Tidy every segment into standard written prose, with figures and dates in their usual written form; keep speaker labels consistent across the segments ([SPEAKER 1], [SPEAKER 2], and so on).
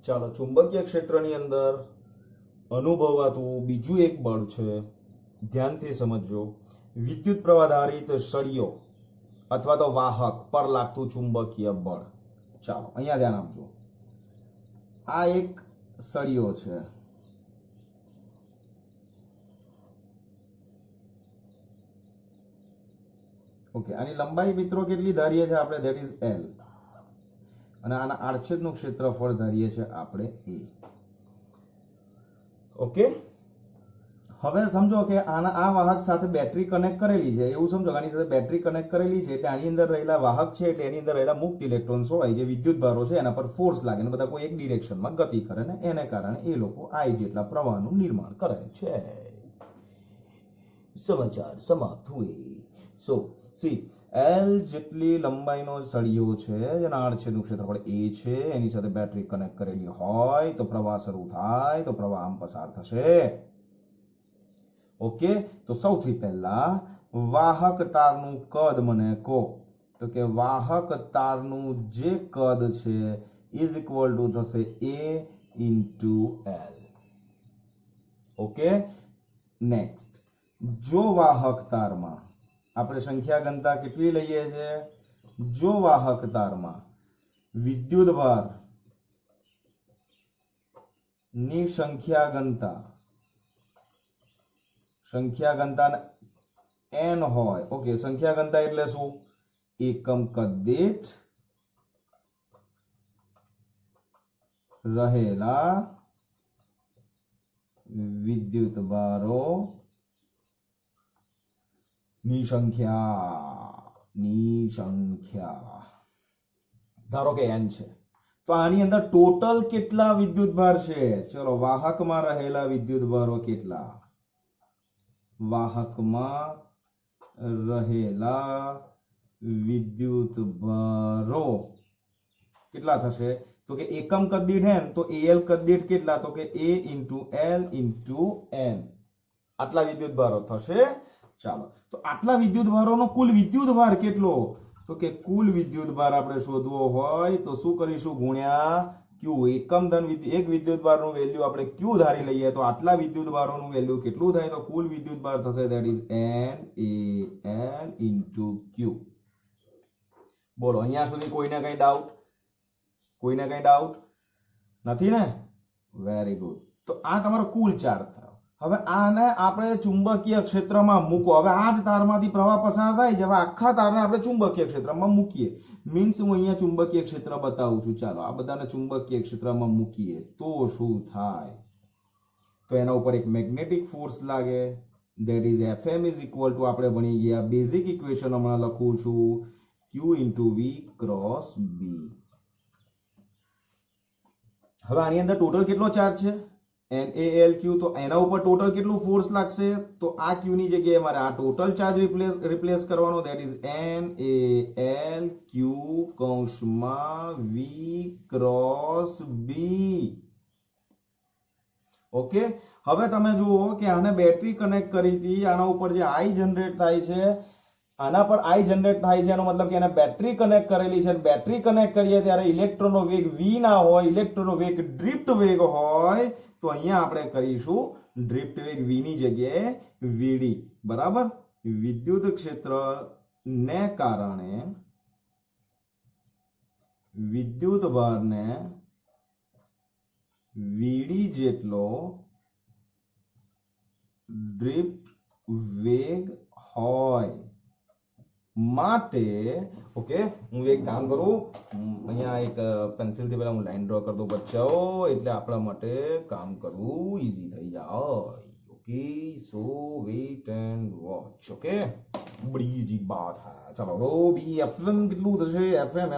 [SPEAKER 1] ચાલો, ચુંબકીય ક્ષેત્રની અંદર અનુભવાતું બીજું એક બળ છે, ધ્યાનથી સમજજો. વિદ્યુત પ્રવાહ ધારિત સળિયો અથવા તો વાહક પર લાગતું ચુંબકીય બળ. ચાલો, અહીંયા ધ્યાન આપજો. આ એક સળિયો છે. ઓકે, આની લંબાઈ મિત્રો કેટલી ધારીએ છીએ આપણે? That is L. અને આના આડછેદનું ક્ષેત્રફળ ધારીએ છીએ આપણે A. ઓકે, હવે સમજો કે આ વાહક સાથે બેટરી કનેક્ટ કરેલી છે, એવું સમજો કે આની સાથે બેટરી કનેક્ટ કરેલી છે, એટલે આની અંદર રહેલા વાહક છે, એટલે એની અંદર રહેલા મુક્ત ઇલેક્ટ્રોન્સ હોય, જે વિદ્યુત ભારો છે એના પર ફોર્સ લાગે ને બધા કોઈ એક ડિરેક્શનમાં ગતિ કરે ને એને કારણે એ લોકો I જેટલા પ્રવાહનું નિર્માણ કરે છે. સમાચાર સમાપ્ત હુએ. સો સી, L જેટલી લંબાઈનો સળિયો છે, જેના આડછેદનું ક્ષેત્રફળ A છે, એની સાથે બેટરી કનેક્ટ કરેલી હોય તો પ્રવાહ શરૂ થાય તો પ્રવાહ આમ પસાર થશે. ઓકે, તો સૌથી પહેલા વાહક તારનું કદ મને કહો. તો કે વાહક તારનું જે કદ છે ઇઝ ઇક્વલ ટુ થશે A into L. Okay, next, જો વાહક તારમાં આપણે સંખ્યા ઘનતા કેટલી લઈએ છીએ? જો વાહક તારમાં વિદ્યુત ભાર ની સંખ્યા ઘનતા n હોય. ઓકે, સંખ્યા ઘનતા એટલે શું? એકમ કદ દીઠ રહેલા વિદ્યુત ભારો ની સંખ્યા ધારો કે n છે, તો આની અંદર ટોટલ કેટલા વિદ્યુત ભાર છે? ચલો, વાહકમાં રહેલા વિદ્યુત ભારો કેટલા? વાહકમાં રહેલા વિદ્યુત ભારો કેટલા થશે? તો કે એકમ કદ દીઠ n, તો AL કદ દીઠ કેટલા? તો કે A into L into n. આટલા વિદ્યુત ભારો થશે. ચાલો, તો આટલા વિદ્યુત ભારોનો કુલ વિદ્યુત ભાર કેટલો? તો કે કુલ વિદ્યુત ભાર આપણે શોધવો હોય તો શું કરીશું? ગુણ્યા Q. એકમ ધન એક વિદ્યુત ભારનું વેલ્યુ આપણે Q ધારી લઈએ તો આટલા વિદ્યુત ભારોનું વેલ્યુ કેટલું થાય? તો કુલ વિદ્યુત ભાર થશે that is NaL into Q. બોલો, અહીંયા સુધી કોઈને કઈ ડાઉટ? નથી ને? Very good. તો આ તમારો કુલ ચાર્જ થયો. હવે આને આપણે ચુંબકીય ક્ષેત્રમાં મૂકો. હવે આ જ તારમાંથી પ્રવાહ પસાર થાય છે, હવે આખા તારને આપણે ચુંબકીય ક્ષેત્રમાં મૂકીએ. મીન્સ હું અહીંયા ચુંબકીય ક્ષેત્ર બતાવું છું. ચાલો, આ બધાને ચુંબકીય ક્ષેત્રમાં મૂકીએ તો શું થાય? તો એના ઉપર એક મેગ્નેટિક ફોર્સ લાગે, that is FM is equal two આપણે ભણી ગયા બેઝિક ઇક્વેશન હમણાં લખું છું, Q into V cross B. હવે આની અંદર ટોટલ કેટલો ચાર્જ છે? NaLQ. તો એના ઉપર ટોટલ કેટલું ફોર્સ લાગશે? તો આ Q ની જગ્યાએ મારે આ ટોટલ ચાર્જ રિપ્લેસ કરવાનો, ધેટ ઇઝ NaLQ કૌંસમાં V ક્રોસ B. ઓકે, હવે તમે જુઓ કે આને બેટરી કનેક્ટ કરી હતી, આના ઉપર જે I જનરેટ થાય છે, આના પર I જનરેટ થાય છે, એનો મતલબ કે એને બેટરી કનેક્ટ કરેલી છે. બેટરી કનેક્ટ કરીએ ત્યારે ઇલેક્ટ્રોનનો વેગ v ના હોય, ઇલેક્ટ્રોનનો વેગ ડ્રિફ્ટ વેગ હોય. તો અહીંયા આપણે કરીશું ડ્રિફ્ટ વેગ v ની જગ્યાએ vd. બરાબર, વિદ્યુત ક્ષેત્ર ને કારણે વિદ્યુત ભારને vd જેટલો ડ્રિફ્ટ વેગ હોય માટે. ઓકે, હું એક કામ કરું, અહીંયા એક પેન્સિલ થી પહેલા હું લાઈન ડ્રો કરી દઉં બચ્ચાઓ, એટલે આપણા માટે કામ કરવું ઈઝી થઈ જાય. Okay, so weight and watch. Okay, બડી ઈઝી બાત હે. ચલો, રો બી FM કેટલું થશે? FM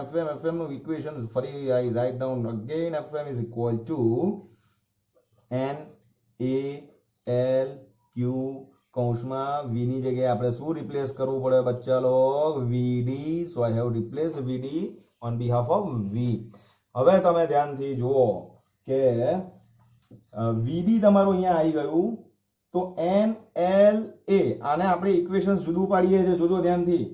[SPEAKER 1] નું ઇક્વેશન ફરી I write down again. FM is equal two NaLQ કૌંસમાં v ની જગ્યાએ આપણે શું રિપ્લેસ કરવું પડે બચ્ચા log? vd. So I have replace vd on behalf of v. હવે તમે ધ્યાનથી જુઓ કે vd તમારું અહીંયા આવી ગયું, તો NLA આને આપણે ઇક્વેશન્સ જુદું પાડીએ છીએ. જોજો ધ્યાનથી,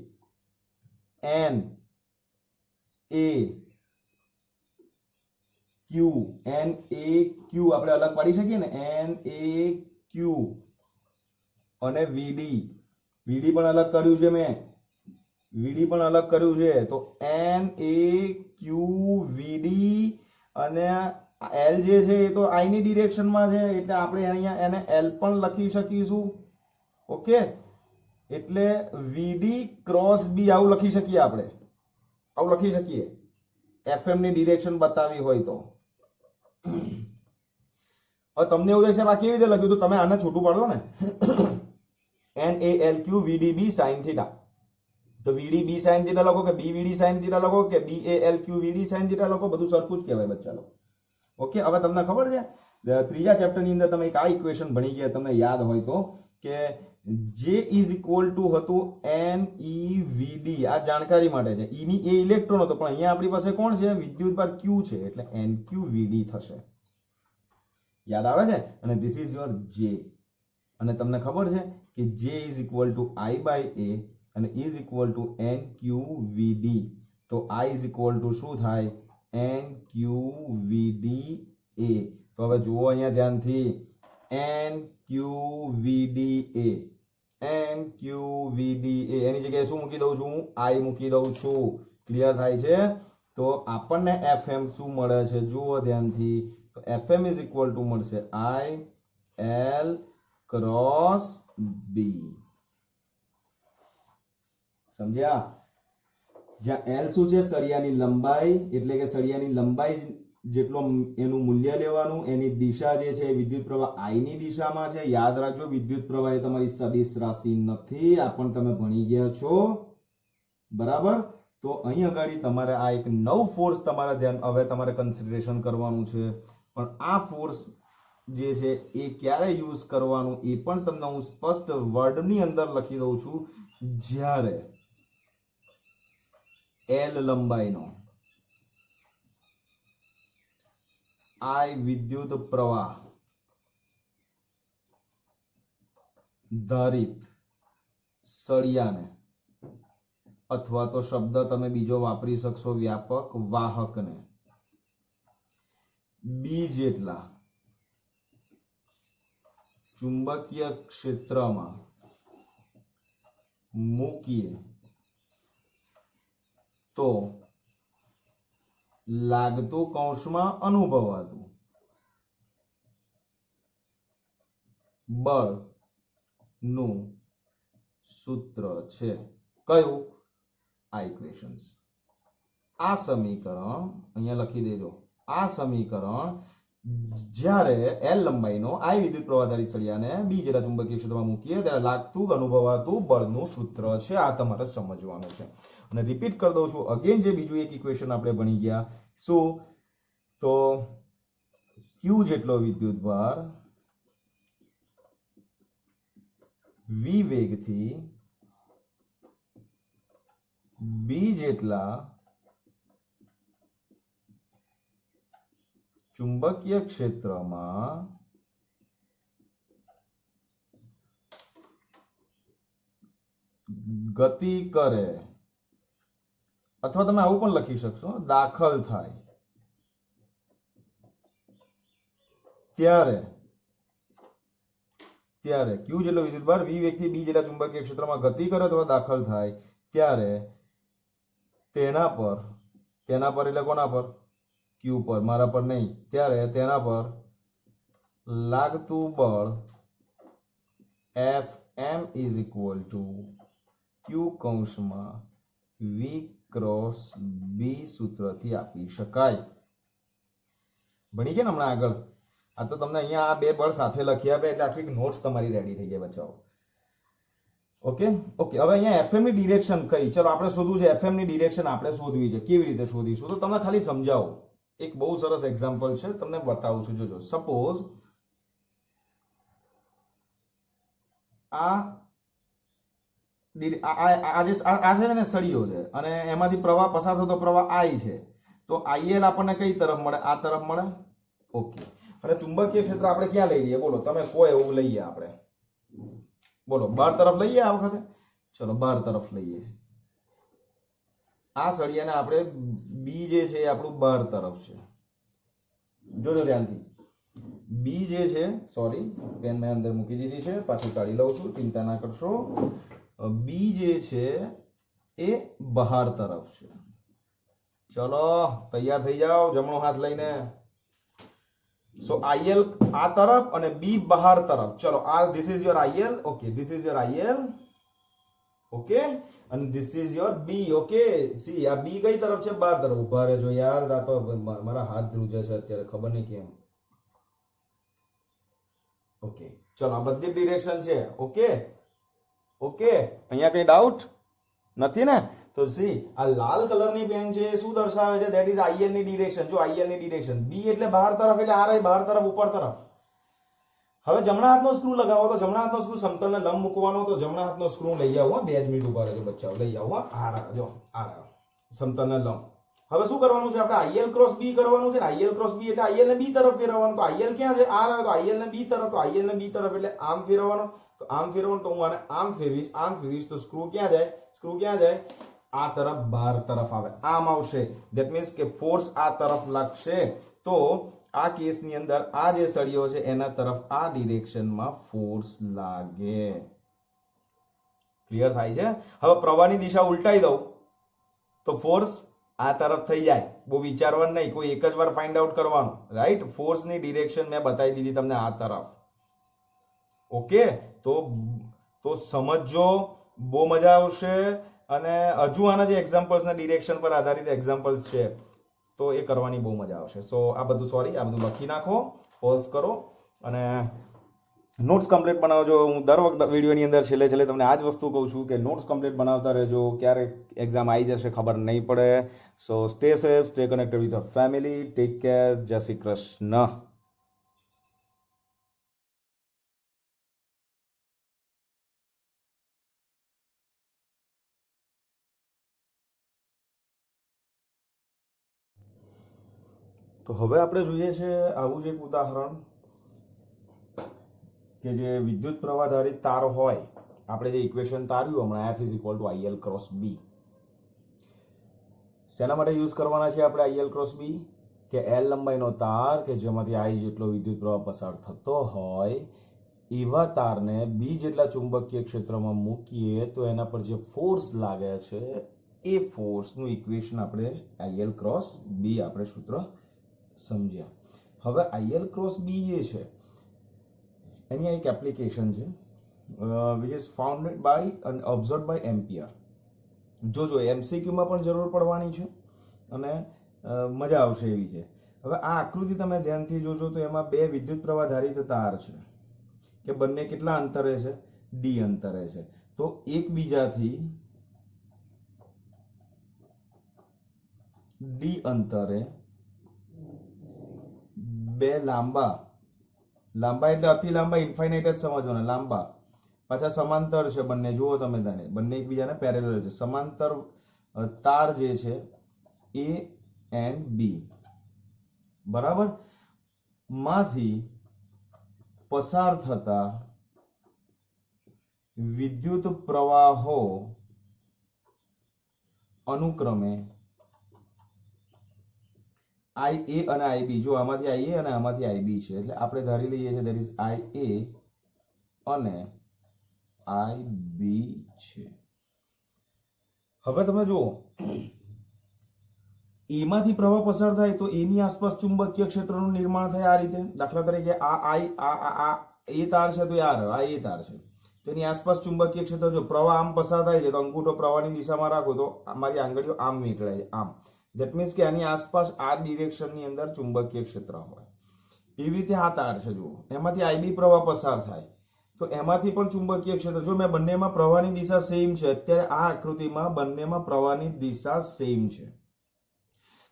[SPEAKER 1] NA ક્યુ એન એ ક્યુ આપણે અલગ પાડી શકીએ ને, એન એ ક્યુ અને વીડી, વીડી પણ અલગ કર્યું છે મેં, વીડી પણ અલગ કર્યું છે. તો એન એ ક્યુ વીડી અને એલ જે છે એ તો આઈ ની ડિરેક્શનમાં છે એટલે આપણે અહીંયા એને એલ પણ લખી શકીશું. ઓકે, એટલે વીડી ક્રોસ બી આવું લખી શકીએ આપણે, આવું લખી શકીએ એફએમ ની ડિરેક્શન બતાવી હોય તો. હવે તમને એવું થશે આ કેવી રીતે લખ્યું, તો તમે આને છોટું પાડો ને, N A L Q VD B sine theta, તો વીડી બી સાઇન થીટા લખો કે બી વીડી સાઇન થીટા લખો કે B A L Q V D sine theta લખો, બધું સરખું જ કહેવાય બચ્ચા લોકો. ઓકે, હવે તમને ખબર છે ત્રીજા ચેપ્ટરની અંદર તમે એક આ ઇક્વેશન ભણી ગયા, તમને યાદ હોય તો, કે જે ઇઝ ઇક્વલ ટુ હતું એન ઈ વીડી, આ જાણકારી માટે છે. ઈ ની એ ઇલેક્ટ્રોન હતો, પણ અહીંયા આપણી પાસે કોણ છે, વિદ્યુતભાર ક્યુ છે, એટલે એન ક્યુ વીડી થશે. યાદ આવે છે? અને ધીસ ઇઝ યોર જે. અને તમને ખબર છે કે જે is equal to I by A અને is equal to N Q V D. તો આઈ ઇઝ ઇક્વલ ટુ શું થાય, એન ક્યુ વીડી એ. તો હવે જુઓ અહીંયા ધ્યાનથી, એન ક્યુ વીડી એ, એન ક્યુ વીડી એ, એની જગ્યાએ શું મૂકી દઉં છું હું, આઈ મૂકી દઉં છું. ક્લિયર થાય છે? તો આપણને એફએમ શું મળે છે, જુઓ ધ્યાનથી, તો એફએમ ઇઝ ઇક્વલ ટુ મળશે આઈ એલ ક્રોસ બી. સમજ્યા? જ્યાં એલ શું છે, સળિયાની લંબાઈ, એટલે કે સળિયાની લંબાઈ જેટલો એનું મૂલ્ય લેવાનું, એની દિશા જે છે વિદ્યુત પ્રવાહ આઈ ની દિશામાં છે. યાદ રાખજો, વિદ્યુત પ્રવાહ એ તમારી સદિશ રાશિ નથી, આ પણ તમે ભણી ગયા છો, બરાબર? તો અહીં આગળ તમારે આ એક નવ ફોર્સ તમારા ધ્યાન હવે તમારે કન્સિડરેશન કરવાનું છે. પણ આ ફોર્સ જે છે એ ક્યારે યુઝ કરવાનું એ પણ તમને હું સ્પષ્ટ વર્ડની અંદર લખી દઉં છું. જ્યારે એલ લંબાઈનો આઈ વિદ્યુત પ્રવાહ ધારિત સળિયાને, અથવા તો શબ્દ તમે બીજો વાપરી શકશો વ્યાપક, વાહકને બી જેટલા ચુંબકીય ક્ષેત્રમાં મૂકીએ તો લાગતું કૌંસમાં અનુભવાતું બળ નું સૂત્ર છે કયું, આ ઇક્વેશન્સ. આ સમીકરણ અહીંયા લખી દેજો. આ સમીકરણ જ્યારે એલ લંબાઈનો આઈ વિદ્યુત પ્રવાહ ધારિત સળિયાને બી જેટલા ચુંબકીય ક્ષેત્રમાં મૂકીએ ત્યારે લાગતું અનુભવાતું બળનું સૂત્ર છે. આ તમારે સમજવાનું છે. અને રિપીટ કરી દઉં છું અગેન, જે બીજું એક ઇક્વેશન આપણે ભણી ગયા, શું, તો ક્યુ જેટલો વિદ્યુત ભાર વી વેગથી બી જેટલા ચુંબકીય ક્ષેત્રમાં ગતિ કરે, અથવા તમે આવું પણ લખી શકશો, દાખલ થાય, ત્યારે ક્યુ જેટલો વિદ્યુતભાર વી વેગથી બી જેટલા ચુંબકીય ક્ષેત્રમાં ગતિ કરે અથવા દાખલ થાય ત્યારે તેના પર એટલે કોના પર, ક્યુ પર, મારા પર નહીં, ત્યારે તેના પર લાગતું બળ F M is equal to Q કૌંસમાં વી ક્રોસ બી સૂત્રથી આપી શકાય. ભણી ગયા ને હમણાં આગળ? આ તો તમને અહીંયા આ બે બળ સાથે લખી આપે એટલે આખી નોટ્સ તમારી રેડી થઈ જાય બચ્ચાઓ. ઓકે ઓકે, હવે અહીંયા એફએમ ની ડિરેક્શન કઈ, ચલો આપણે શોધવું છે, એફએમ ની ડિરેક્શન આપણે શોધવી છે. કેવી રીતે શોધીશું, તો તમને ખાલી સમજાવું. એક બહુ સરસ એક્ઝામ્પલ છે, તમને બતાવું છું. જોજો, સપોઝ આ છે ને સળિયો છે અને એમાંથી પ્રવાહ પસાર થતો પ્રવાહ આઈ છે. તો આઈએલ આપણને કઈ તરફ મળે, આ તરફ મળે. ઓકે, અને ચુંબકીય ક્ષેત્ર આપણે ક્યાં લઈ લઈએ, બોલો તમે કોઈ એવું લઈએ આપણે, બોલો બહાર તરફ લઈએ આ વખતે, ચલો બહાર તરફ લઈએ. આ સળિયાને આપણે બી જે છે એ આપણું બહાર તરફ છે. જોજો ધ્યાનથી. બી જે છે, સોરી પેન મેં અંદર મૂકી દીધી છે, પાછું કાઢી લઉં છું, ચિંતા ના કરશો. બી જે છે એ બહાર તરફ છે. ચલો તૈયાર થઈ જાઓ જમણો હાથ લઈને. સો આઈએલ આ તરફ અને બી બહાર તરફ. ચલો આ this is your IL. Okay, this is your IL. Okay, અને this is your B. Okay, see આ બી કઈ તરફ છે? બહાર તરફ. ઉભા રહેજો યાર, આ તો મારા હાથ ધ્રુજે છે અત્યારે, ખબર નહીં કેમ. ઓકે, ચલો આ બધી ડિરેક્શન છે. ઓકે ઓકે, અહીંયા કઈ ડાઉટ નથી ને? તો સી આ લાલ કલરની પેન છે શું દર્શાવે છે? ધેટ ઇઝ આઈએલ ની ડિરેક્શન. જો આઈએલ ની ડિરેક્શન બી એટલે બહાર તરફ, એટલે આ રહી બહાર તરફ, ઉપર તરફ. હવે જમણા હાથનો સ્ક્રૂ લગાવો તો જમણા હાથનો સ્ક્રૂ સમતલને લંબ મૂકવાનો, તો જમણા હાથનો સ્ક્રૂ લઈ આવો. 2 જ મિનિટ ઉભા રહેજો બચ્ચાઓ, લઈ આવો. આ જો આ સમતલને લંબ. હવે શું કરવાનું છે? આપણે આઈએલ ક્રોસ બી કરવાનું છે. આઈએલ ક્રોસ બી એટલે આઈએલ ને બી તરફ ફેરવવાનું. તો આઈએલ ક્યાં છે? આ રહ્યો. તો આઈએલ ને બી તરફ, તો આઈએલ ને બી તરફ એટલે આમ ફેરવવાનો. તો આમ ફેરવવાનું, તો હું આને આમ ફેરવીશ, આમ ફેરવીશ, તો સ્ક્રૂ ક્યાં જાય? સ્ક્રૂ ક્યાં જાય? આ તરફ, બહાર તરફ આવે, આમ આવશે. ધેટ મીન્સ કે ફોર્સ આ તરફ લાગશે. તો આ કેસની અંદર આ જે સળિયો છે એના તરફ આ ડિરેક્શનમાં ફોર્સ લાગે. ક્લિયર થાય છે? હવે પ્રવાહની દિશા ઉલટાઈ દઉં તો ફોર્સ આ તરફ થઈ જાય. બહુ વિચારવાનું નહીં, કોઈ એક જ વાર ફાઇન્ડ આઉટ કરવાનું. રાઈટ, ફોર્સની ડિરેક્શન મેં બતાવી દીધી તમને આ તરફ. ઓકે, તો સમજો, બહુ મજા આવશે. અને હજુ આના જે એક્ઝામ્પલ્સના ડિરેક્શન પર આધારિત એક્ઝામ્પલ્સ છે તો એ કરવાની બહુ મજા આવશે. સો આ બધું આ બધું લખી નાખો, પોઝ કરો અને નોટ્સ કમ્પ્લીટ બનાવજો. હું દર વખત વિડીયોની અંદર છેલ્લે તમને આ જ વસ્તુ કહું છું કે નોટ્સ કમ્પ્લીટ બનાવતા રહેજો. ક્યારેક એક્ઝામ આવી જશે ખબર નહીં પડે. સો stay safe, stay connected with your family. Take care. જય શ્રી કૃષ્ણ. તો હવે આપણે જોઈએ છે આવું જ એક ઉદાહરણ કે જે વિદ્યુત પ્રવાહધારિત તાર હોય. આપણે જે ઇક્વેશન તાર્યું હમણાં, F = IL ક્રોસ B. શેના માટે યુઝ કરવાના છે આપણે IL ક્રોસ B? કે L લંબાઈનો તાર કે જેમાંથી I જેટલો વિદ્યુત પ્રવાહ પસાર થતો હોય એવા તારને B જેટલા ચુંબકીય ક્ષેત્રમાં મૂકીએ તો એના પર જે ફોર્સ લાગે છે એ ફોર્સનું ઇક્વેશન આપણે IL ક્રોસ B આપણે સૂત્ર સમજ્યા. હવે IL ક્રોસ B જે છે એની એક એપ્લિકેશન છે which is founded by and observed by Ampere. જોજો MCQ માં પણ જરૂર પડવાની છે અને મજા આવશે એવી છે. હવે આ આકૃતિ તમે ધ્યાનથી જોજો તો એમાં બે વિદ્યુત પ્રવાહ ધારિત તાર છે કે બંને કેટલા અંતરે છે? D અંતરે છે. તો એકબીજાથી D અંતરે બે લાંબા એટલે અતિ લાંબા, ઇન્ફાઇનાઇટ જ સમજવાના, લાંબા પાછા સમાંતર છે બંને. જુઓ તમે તને બંને એકબીજાને પેરેલલ છે. સમાંતર તાર જે છે A and B બરાબર માંથી પસાર થતા વિદ્યુત પ્રવાહો અનુક્રમે IA અને IB. જો આમાંથી IA અને આમાંથી IB છે એટલે આપણે ધારી લઈએ છીએ that is IA અને IB છે. હવે તમે જુઓ A માંથી પ્રવાહ પસાર થાય તો A ની આસપાસ ચુંબકીય ક્ષેત્રનું નિર્માણ થાય આ રીતે. દાખલા તરીકે આ A તાર છે તો આ A તાર છે તો એની આસપાસ ચુંબકીય ક્ષેત્ર, જો પ્રવાહ આમ પસાર થાય છે તો અંગૂઠો પ્રવાહની દિશામાં રાખો તો અમારી આંગળીઓ આમ વીંટળાય છે, આમ. ધેટ મીન્સ કે આની આસપાસ આ ડિરેક્શનની અંદર ચુંબકીય ક્ષેત્ર હોય. એવી રીતે આ તાર છે, જુઓ એમાંથી IB પ્રવાહ પસાર થાય તો એમાંથી પણ ચુંબકીય ક્ષેત્ર. જો મેં બંનેમાં પ્રવાહની દિશા સેમ છે, અત્યારે આ આકૃતિમાં બંનેમાં પ્રવાહની દિશા સેમ છે.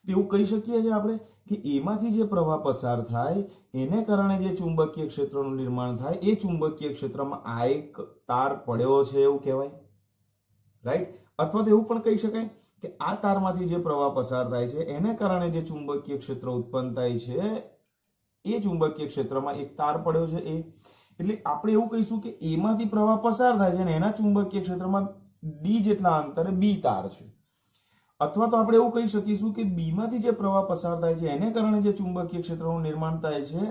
[SPEAKER 1] એવું કહી શકીએ છીએ આપણે કે એમાંથી જે પ્રવાહ પસાર થાય એને કારણે જે ચુંબકીય ક્ષેત્રનું નિર્માણ થાય એ ચુંબકીય ક્ષેત્રમાં આ એક તાર પડ્યો છે એવું કહેવાય. રાઈટ? અથવા તો એવું પણ કહી શકાય કે આ તારમાંથી જે પ્રવાહ પસાર થાય છે એને કારણે જે ચુંબકીય ક્ષેત્ર ઉત્પન્ન થાય છે એ ચુંબકીય ક્ષેત્રમાં એક તાર પડ્યો છે એ. એટલે આપણે એવું કહીશું કે A માંથી પ્રવાહ પસાર થાય છે અને એના ચુંબકીય ક્ષેત્રમાં D જેટલા અંતરે B તાર છે. અથવા તો આપણે એવું કહી શકીશું કે બી માંથી જે પ્રવાહ પસાર થાય છે એને કારણે જે ચુંબકીય ક્ષેત્રનું નિર્માણ થાય છે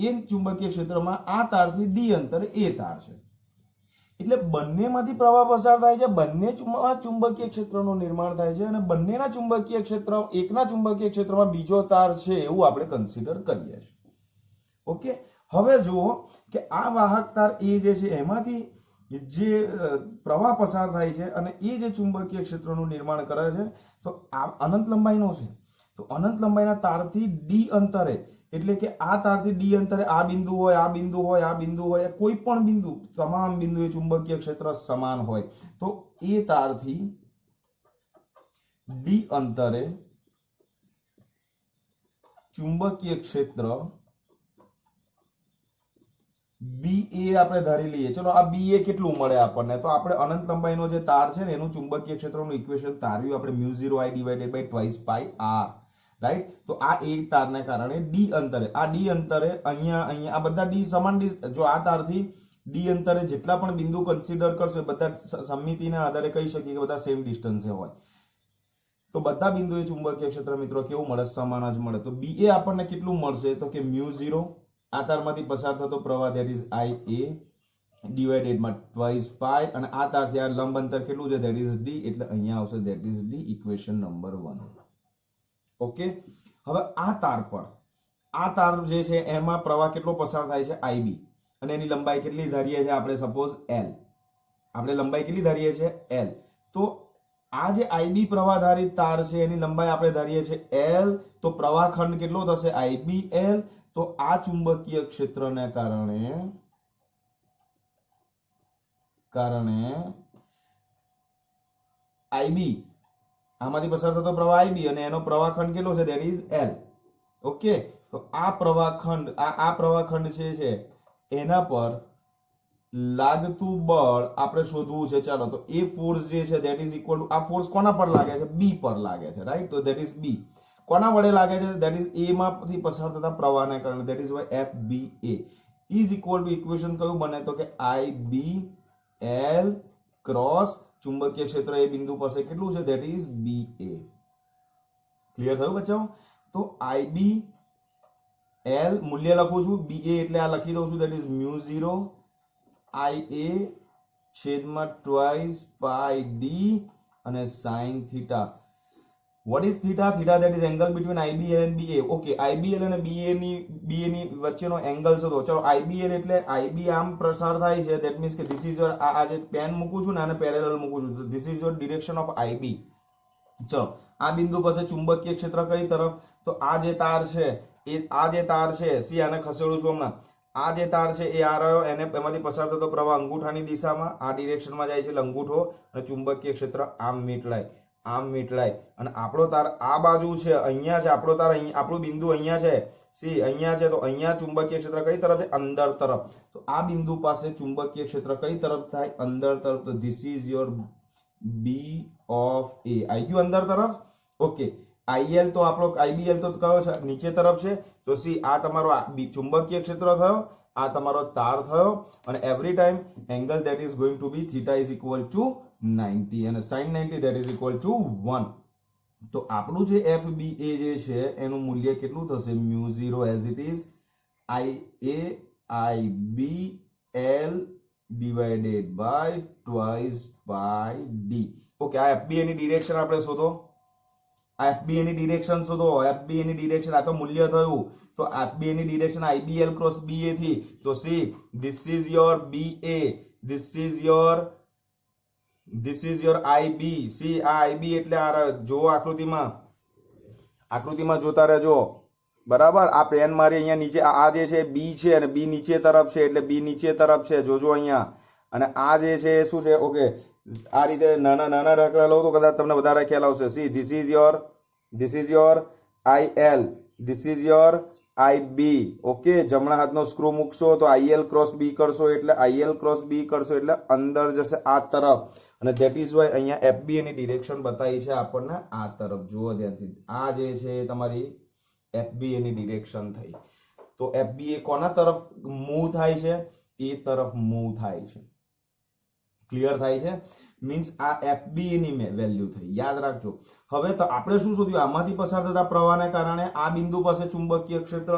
[SPEAKER 1] એ ચુંબકીય ક્ષેત્રમાં આ તારથી ડી અંતરે એ તાર છે. એટલે બંનેમાંથી પ્રવાહ પસાર થાય છે, બંને ચુંબકીય ક્ષેત્રનું નિર્માણ થાય છે અને બંનેના ચુંબકીય ક્ષેત્ર એકના ચુંબકીય ક્ષેત્રમાં બીજો તાર છે એવું આપણે કન્સિડર કરીએ છીએ. ઓકે, હવે જુઓ કે આ વાહક તાર એ જે છે એમાંથી જે પ્રવાહ પસાર થાય છે અને એ જે ચુંબકીય ક્ષેત્રનું નિર્માણ કરે છે તો આ અનંત લંબાઈનો છે. તો અનંત લંબાઈના તારથી ડી અંતરે, એટલે કે આ તારથી ડી અંતરે આ બિંદુ હોય, આ બિંદુ હોય, આ બિંદુ હોય, કોઈ પણ બિંદુ, તમામ બિંદુએ ચુંબકીય ક્ષેત્ર સમાન હોય તો એ તારથી ડી અંતરે ચુંબકીય ક્ષેત્ર બી એ આપણે ધારી લઈએ. ચલો આ બી એ કેટલું મળે આપણને? તો આપણે અનંત લંબાઈનો જે તાર છે ને એનું ચુંબકીય ક્ષેત્રનું ઇક્વેશન તાર્યું આપણે μ0I divided by twice pi R, right? તો આ એક તારને કારણે ડી અંતરે, આ ડી અંતરે અહીંયા આ બધા ડી સમાન ડી, જો આ તારથી ડી અંતરે જેટલા પણ બિંદુ કન્સિડર કરશે બધા સમિતિના આધારે કહી શકીએ કે બધા સેમ ડિસ્ટન્સે હોય. તો બધા બિંદુએ ચુંબકીય ક્ષેત્ર મિત્રો કેવું મળે? સમાન જ મળે. તો બી એ આપણને કેટલું મળશે? તો કે μ0 આ તારમાંથી પસાર થતો પ્રવાહ that is I A divided માં ટ્વાઇસ પાઈ, અને આ તારથી આ લંબ અંતર કેટલું છે? ધેટ ઇઝ ડી, એટલે અહીંયા આવશે that is D, equation number 1. Okay, હવે આ તાર પર, આ તાર જે છે એમાં પ્રવાહ કેટલો પસાર થાય છે? આઈબી, અને એની લંબાઈ કેટલી ધારીએ છીએ આપણે? Suppose L. આપણે લંબાઈ કેટલી ધારીએ છીએ? એલ. તો આ જે આઈબી પ્રવાહધારી તાર છે એની લંબાઈ આપણે ધારીએ છીએ એલ, તો પ્રવાહ ખંડ કેટલો થશે? IB L. તો આ ચુંબકીય ક્ષેત્રને કારણે આઈબી, આમાંથી પસાર થતો પ્રવાહ આઈબી અને એનો પ્રવાહ ખંડ કેટલો છે? That is L. ઓકે, તો આ પ્રવાહ ખંડ છે એના પર લાગતું બળ આપણે શોધવું છે. ચાલો, તો એ ફોર્સ જે છે ધેટ ઇઝ ઇક્વલ ટુ, આ ફોર્સ કોના પર લાગે છે? બી પર લાગે છે, રાઈટ? તો ધેટ ઇઝ બી. કોના વડે લાગે છે? ધેટ ઇઝ એ માંથી પસાર થતા પ્રવાહને કારણે, that is why F B A is equal to, equation કયું બને? તો કે આઈ બી એલ ક્રોસ ચુંબકીય ક્ષેત્ર એ બિંદુ પાસે કેટલું છે? That is B A. Clear થયું બચ્ચાઓ? તો આઈ બી એલ મૂલ્ય લખું છું, બી એ એટલે આ લખી દઉં છું, ધેટ ઇઝ μ0 આઈ એ છેદમાં ટ્વાઇસ પાઈ ડી અને sine theta. What is theta? Theta that is angle between IBL and BA. Okay, IBL અને BA ની વચ્ચેનો એંગલ શોધો. ચલો, IBL એટલે IB આમ પ્રસાર થાય છે, that means કે this is your, આ જે પેન મૂકું છું ને આને પેરેલલ મૂકું છું, તો this is your direction of IB. ચલો, આ બિંદુ પાસે ચુંબકીય ક્ષેત્ર કઈ તરફ? તો આ જે તાર છે સી આને ખસેડું છું હમણાં. આ જે તાર છે એ આ રહ્યો, એને એમાંથી પસાર થતો પ્રવાહ અંગૂઠાની દિશામાં આ ડિરેક્શનમાં જાય છે, એટલે અંગૂઠો અને ચુંબકીય ક્ષેત્ર આમ મીટળાય અને આપણો તાર આ બાજુ છે, અહીંયા છે આપણો તાર, આપણું બિંદુ અહીંયા છે, સી અહીંયા છે, તો અહીંયા ચુંબકીય ક્ષેત્ર કઈ તરફ છે? અંદર તરફ. તો આ બિંદુ પાસે ચુંબકીય ક્ષેત્ર કઈ તરફ થાય? અંદર તરફ. તો this is your B of A. આવી ગયું અંદર તરફ. ઓકે, આઈએલ તો આપણો, આઈબીએલ તો કયો છે? નીચે તરફ છે. તો સી આ તમારો ચુંબકીય ક્ષેત્ર થયો, આ તમારો તાર થયો, અને every time angle that is going to be theta is equal to 90 અને sin 90 that is equal to 1. તો આપણું જે FBA જે છે એનું મૂલ્ય કેટલું થશે? μ0 as it is IB L divided by twice pi D. Okay, આ FBA ની ડિરેક્શન આપણે શોધો. આ FBA ની ડિરેક્શન શોધો. FBA ની ડિરેક્શન આ તો મૂલ્ય થયું, તો FBA ની ડિરેક્શન IBL ક્રોસ BA થી. તો C this is your BA, this is your IB. C આ IB એટલે આ જો આકૃતિમાં જોતા રહેજો, બરાબર? આ પેન મારી અહીંયા નીચે, આ જે છે બી છે અને બી નીચે તરફ છે, એટલે બી નીચે તરફ છે, જોજો અહીંયા. અને આ જે છે શું છે? ઓકે, આ રીતે નાના દાખલા લો તો કદાચ તમને વધારે ખ્યાલ આવશે. C this is your IL, this is your IB. Okay, જમણા હાથનો સ્ક્રૂ મૂકશો તો IL ક્રોસ B કરશો એટલે અંદર જશે આ તરફ, અને ધેટ ઇઝ વાય અહીંયા FBA ની ડિરેક્શન બતાવી છે આપણને આ તરફ. જુઓ ધ્યાનથી, આ જે છે તમારી FBA ની ડિરેક્શન થઈ. તો FBA કોના તરફ મૂવ થાય છે? એ તરફ મૂવ થાય છે. ક્લિયર થાય છે? મીન્સ આ FB ની વેલ્યુ થઈ, યાદ રાખજો. હવે તો આપણે શું શોધ્યું, આમાંથી પસાર થતા પ્રવાહને કારણે આ બિંદુ પાસે ચુંબકીય ક્ષેત્ર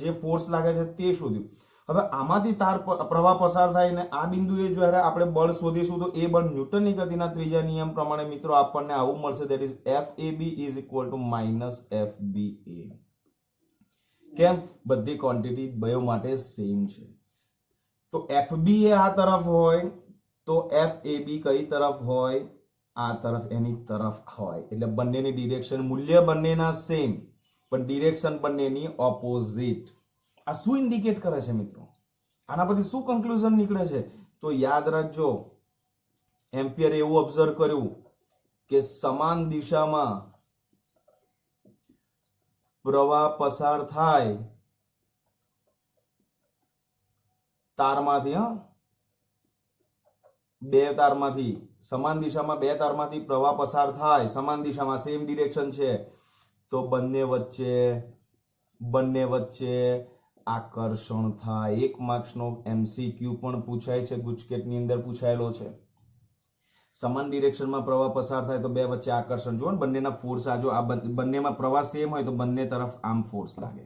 [SPEAKER 1] જે ફોર્સ લાગે છે તે શોધ્યું. હવે આમાંથી પ્રવાહ પસાર થાય ને આ બિંદુએ જ્યારે આપણે બળ શોધીશું તો એ બળ ન્યૂટનની ગતિના ત્રીજા નિયમ પ્રમાણે મિત્રો આપણને આવું મળશે, that is FAB is equal two minus FBA. કેમ? બધી ક્વોન્ટિટી બયો માટે સેમ છે. તો FBA આ તરફ હોય તો FAB કઈ તરફ હોય? આ તરફ, એની તરફ હોય. એટલે બંનેની ડિરેક્શન, મૂલ્ય બંનેના સેમ પણ ડિરેક્શન બંનેની ઓપોઝિટ. આ શું ઇન્ડિકેટ કરે છે મિત્રો? આના પરથી શું કન્ક્લુઝન નીકળે છે? તો યાદ રાખજો, એમ્પિયરે એવું ઓબ્ઝર્વ કર્યું કે સમાન દિશામાં પ્રવાહ પસાર થાય તારમાંથી, બે તારમાંથી, સમાન દિશામાં બે તારમાંથી પ્રવાહ પસાર થાય, સમાન દિશામાં, સેમ ડિરેક્શન છે, તો બંને વચ્ચે આકર્ષણ થાય. 1 માર્ક્સનો MCQ પણ પૂછાય છે, ગુજકેટની અંદર પૂછાયેલો છે. સમાન ડિરેક્શનમાં પ્રવાહ પસાર થાય તો બે વચ્ચે આકર્ષણ. જો બંનેના ફોર્સ, આ જો આ બંનેમાં પ્રવાહ સેમ હોય તો બંને તરફ આમ ફોર્સ લાગે.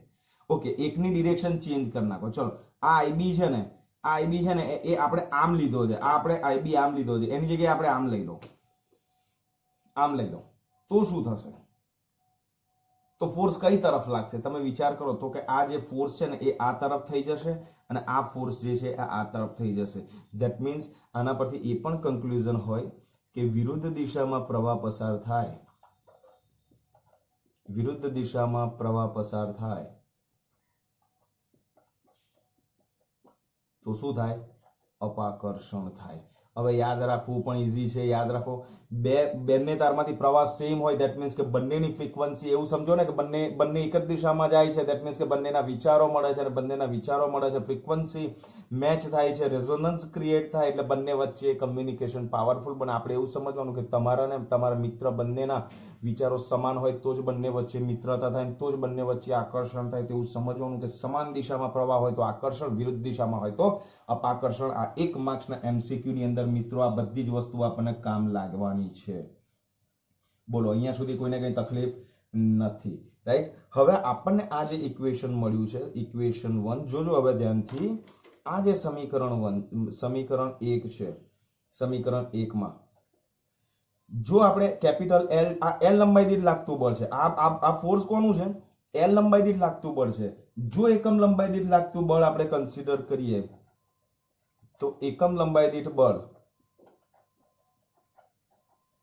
[SPEAKER 1] ઓકે, એકની ડિરેક્શન ચેન્જ કરી નાખો. ચલો, આ IB છે ને, આ IB છે ને એ આપણે આમ લીધો છે, આ આપણે IB આમ લીધો છે, એની જગ્યાએ આપણે આમ લઈ લો, આમ લઈ લો, તો શું થશે? તો ફોર્સ કઈ તરફ લાગશે? તમે વિચાર કરો તો કે આ જે ફોર્સ છે ને એ આ તરફ થઈ જશે અને આ ફોર્સ જે છે આ તરફ થઈ જશે. ધેટ મીન્સ આના પરથી એ પણ કન્ક્લુઝન હોય કે વિરુદ્ધ દિશામાં પ્રવાહ પસાર થાય, વિરુદ્ધ દિશામાં પ્રવાહ પસાર થાય તો શું થાય? અપાકર્ષણ થાય. હવે યાદ રાખવું પણ ઈઝી છે, યાદ રાખો, બંને તારમાંથી પ્રવાહ સેમ હોય, ધેટ મીન્સ કે બંનેની ફ્રીક્વન્સી, એવું સમજો ને કે બંને એક જ દિશામાં જાય છે, ધેટ મીન્સ કે બંનેના વિચારો મળે છે અને બંનેના વિચારો મળે છે, ફ્રીક્વન્સી મેચ થાય છે, રેઝોનન્સ ક્રિએટ થાય, એટલે બંને વચ્ચે કમ્યુનિકેશન પાવરફુલ બને. આપણે એવું સમજવાનું કે તમારા ને તમારા મિત્ર બંનેના વિચારો સમાન હોય તો જ બંને વચ્ચે મિત્રતા થાય, તો જ બંને વચ્ચે આકર્ષણ થાય. તેવું સમજવાનું કે સમાન દિશામાં પ્રવાહ હોય તો આકર્ષણ, વિરુદ્ધ દિશામાં હોય તો અપાકર્ષણ. આ 1 માર્ક્સના MCQ ની અંદર મિત્રો આ બધી જ વસ્તુ આપણને કામ લાગવાની છે. બોલો, અહીંયા સુધી કોઈને કઈ તકલીફ નથી, રાઈટ? હવે આપણને આ જે ઇક્વેશન મળ્યું છે, ઇક્વેશન 1, જોજો હવે ધ્યાનથી. આ જે સમીકરણ 1, સમીકરણ 1 છે, સમીકરણ 1 માં જો આપણે કેપિટલ L, આ L લંબાઈ દીઠ લાગતું બળ છે, આ ફોર્સ કોનું છે? L લંબાઈ દીઠ લાગતું બળ છે. જો એકમ લંબાઈ દીઠ લાગતું બળ આપણે કન્સિડર કરીએ તો એકમ લંબાઈ દીઠ બળ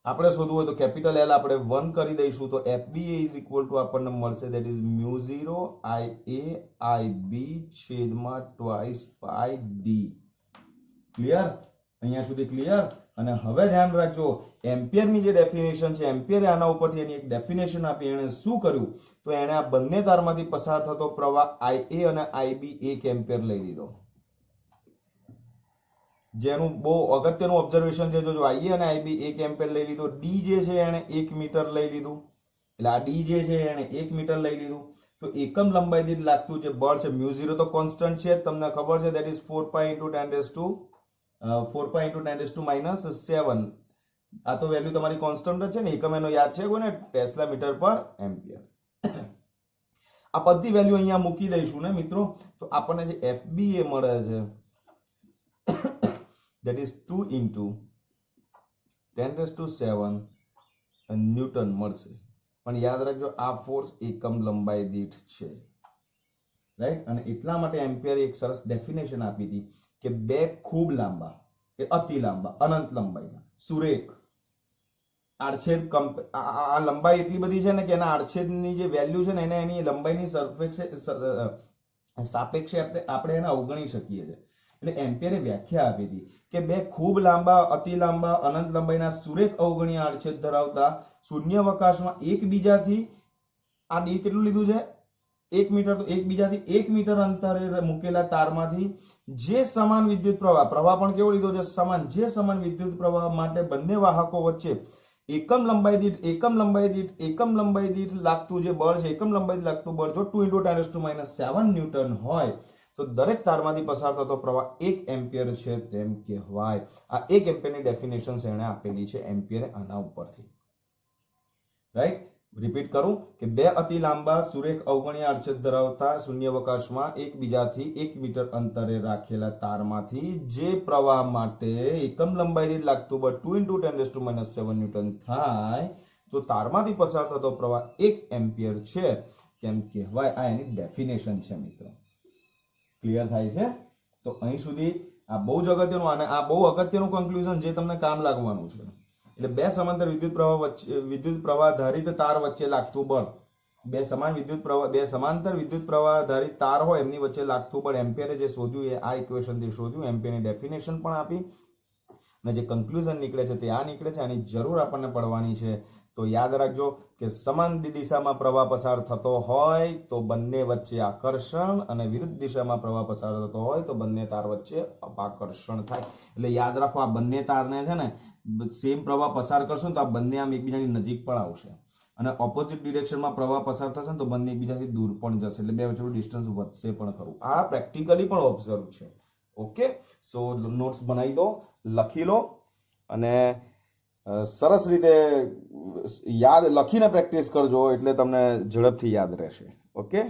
[SPEAKER 1] આપણે શોધવું હોય તો કેપિટલ L આપણે 1 કરી દઈશું તો FBA ઇઝ ઇક્વલ ટુ આપણને મળશે, ધેટ ઇઝ μ0 IA IB છેદમાં ટ્વાઇસ પાઈ D. ક્લિયર? અહીંયા સુધી ક્લિયર? અને હવે ધ્યાન રાખજો, એમ્પિયરની જે ડેફિનેશન છે, એમ્પિયરે આના ઉપરથી એની એક ડેફિનેશન આપી. એણે શું કર્યું? તો એણે આ બંને તારમાંથી પસાર થતો પ્રવાહ IA અને IB 1 એમ્પિયર લઈ લીધો. જેનું બહુ અગત્યનું ઓબ્ઝર્વેશન છે, જોજો, IA અને IB 1 એમ્પિયર લઈ લીધો. D જે છે એને 1 મીટર લઈ લીધું, એટલે આ D જે છે એને 1 મીટર લઈ લીધું. તો એકમ લંબાઈ દીઠ લાગતું જે બળ છે, μ0 તો કોન્સ્ટન્ટ છે, તમને ખબર છે, ધેટ ઇઝ 4 પાઈ × 10 - 7. આ તો વેલ્યુ તમારી કોન્સ્ટન્ટ જ છે ને, એકમ એનો યાદ છે કોઈને? ટેસ્લા મીટર પર એમ્પિયર. આ બધી વેલ્યુ અહીંયા મૂકી દઈશું ને મિત્રો, તો આપણને જે FBA મળે છે that is 2 × 10⁷ ન્યૂટન મળશે. પણ યાદ રાખજો, આ ફોર્સ એકમ લંબાઈ દીઠ છે, રાઈટ? અને એટલા માટે એમ્પિયરે એક સરસ ડેફિનેશન આપી હતી કે બે ખૂબ લાંબા, અતિ લાંબા, અનંત લંબાઈના સુરેખ આડછેદ, આ લંબાઈ એટલી બધી છે ને કે એના આડછેદની જે વેલ્યુ છે ને એને એની લંબાઈની સાપેક્ષે આપણે એને અવગણી શકીએ છીએ. એટલે એમ્પિયરે વ્યાખ્યા આપી હતી કે બે ખૂબ લાંબા, અતિ લાંબા, અનંત લંબાઈના સુરેખ અવગણીય આડછેદ ધરાવતા શૂન્યાવકાશમાં એકબીજાથી, આ D કેટલું લીધું છે? 1 મીટર. તો એકબીજાથી 1 મીટર અંતરે મૂકેલા તારમાંથી જે સમાન વિદ્યુત પ્રવાહ પણ કેવો લીધો છે? સમાન. જે સમાન વિદ્યુત પ્રવાહ માટે બંને વાહકો વચ્ચે એકમ લંબાઈ દીઠ લાગતું જે બળ છે, એકમ લંબાઈ દીઠ લાગતું બળ જો 2 × 10⁻⁷ ન્યૂટન હોય તો દરેક તારમાંથી પસાર થતો પ્રવાહ 1 એમ્પિયર છે તેમ કહેવાય. આ 1 એમ્પિયરની ડેફિનેશન એણે આપેલી છે એમ્પિયર આના ઉપરથી. રાઈટ, રિપીટ કરું કે બે અતિ લાંબા સુરેખ અવગણ્ય આડછેદ ધરાવતા શૂન્યાવકાશમાં એકબીજાથી 1 મીટર અંતરે રાખેલા તારમાંથી જે પ્રવાહ માટે એકમ લંબાઈ દીઠ લાગતું બળ 2 × 10⁻⁷ ન્યૂટન થાય તો તારમાંથી પસાર થતો પ્રવાહ 1 એમ્પિયર છે તેમ કહેવાય. આ એની ડેફિનેશન છે મિત્રો. ક્લિયર થાય છે? તો અહીં સુધી આ બહુ જ અગત્યનું અને આ બહુ અગત્યનું કન્ક્લુઝન જે તમને કામ લાગવાનું છે. એટલે બે સમાંતર વિદ્યુત પ્રવાહ ધારિત તાર વચ્ચે લાગતું બળ, બે સમાંતર વિદ્યુત પ્રવાહ ધારિત તાર હોય એમની વચ્ચે લાગતું બળ એમ્પિયરે જે શોધ્યું એ આ ઇક્વેશન થી શોધ્યું. એમ્પિયરની ડેફિનેશન પણ આપી અને જે કન્ક્લુઝન નીકળે છે તે આ નીકળે છે. આની જરૂર આપણને પડવાની છે. તો યાદ રાખજો કે સમાન દિશામાં પ્રવાહ પસાર થતો હોય તો બંને વચ્ચે આકર્ષણ અને વિરુદ્ધ દિશામાં પ્રવાહ પસાર થતો હોય તો બંને તાર વચ્ચે અપાકર્ષણ થાય. એટલે યાદ રાખો આ બંને તારને છે ને સેમ પ્રવાહ પસાર કરશું તો આ બંને આમ એકબીજાની નજીક પણ આવશે અને ઓપોઝિટ ડિરેક્શનમાં પ્રવાહ પસાર થશે ને તો બંને એકબીજાથી દૂર પણ જશે. એટલે બે વચ્ચેનું ડિસ્ટન્સ વધશે પણ ખરું. આ પ્રેક્ટિકલી પણ ઓબ્ઝર્વ છે. ઓકે, સો નોટ્સ બનાવી દો, લખી લો અને સરસ રીતે યાદ લખીને પ્રેક્ટિસ કરજો એટલે તમને ઝડપથી યાદ રહેશે. ઓકે.